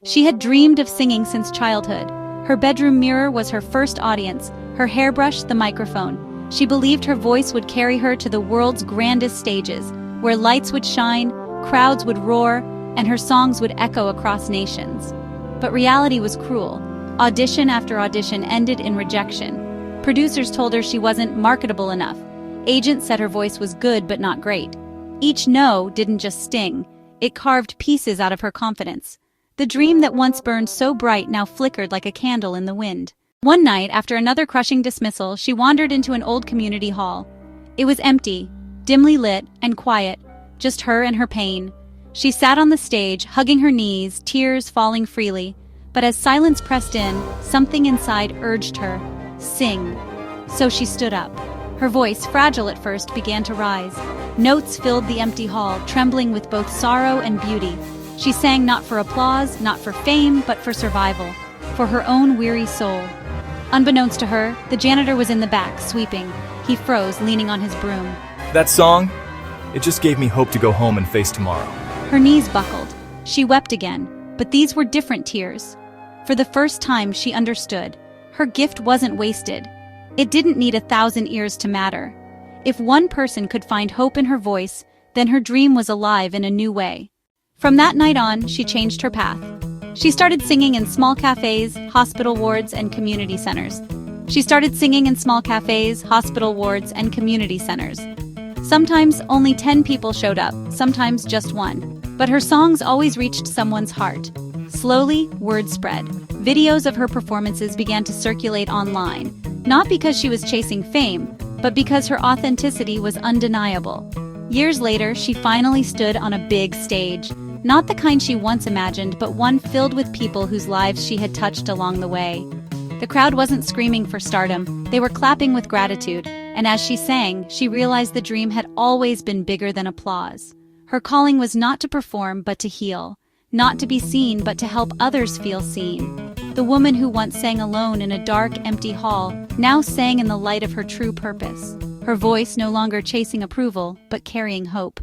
She had dreamed of singing since childhood. Her bedroom mirror was her first audience, her hairbrush the microphone. She believed her voice would carry her to the world's grandest stages, where lights would shine, crowds would roar, and her songs would echo across nations. But reality was cruel. Audition after audition ended in rejection. Producers told her she wasn't marketable enough. Agents said her voice was good but not great. Each no didn't just sting, it carved pieces out of her confidence. The dream that once burned so bright now flickered like a candle in the wind. One night, after another crushing dismissal, she wandered into an old community hall. It was empty, dimly lit, and quiet, just her and her pain. She sat on the stage, hugging her knees, tears falling freely. But as silence pressed in, something inside urged her, sing. So she stood up. Her voice, fragile at first, began to rise. Notes filled the empty hall, trembling with both sorrow and beauty. She sang not for applause, not for fame, but for survival, for her own weary soul. Unbeknownst to her, the janitor was in the back, sweeping. He froze, leaning on his broom. That song? It just gave me hope to go home and face tomorrow. Her knees buckled. She wept again, but these were different tears. For the first time, she understood. Her gift wasn't wasted. It didn't need 1,000 ears to matter. If one person could find hope in her voice, then her dream was alive in a new way. From that night on, she changed her path. She started singing in small cafes, hospital wards, and community centers. Sometimes only 10 people showed up, sometimes just one. But her songs always reached someone's heart. Slowly, word spread. Videos of her performances began to circulate online, not because she was chasing fame, but because her authenticity was undeniable. Years later, she finally stood on a big stage. Not the kind she once imagined, but one filled with people whose lives she had touched along the way. The crowd wasn't screaming for stardom, they were clapping with gratitude, and as she sang, she realized the dream had always been bigger than applause. Her calling was not to perform, but to heal. Not to be seen, but to help others feel seen. The woman who once sang alone in a dark, empty hall now sang in the light of her true purpose. Her voice no longer chasing approval, but carrying hope.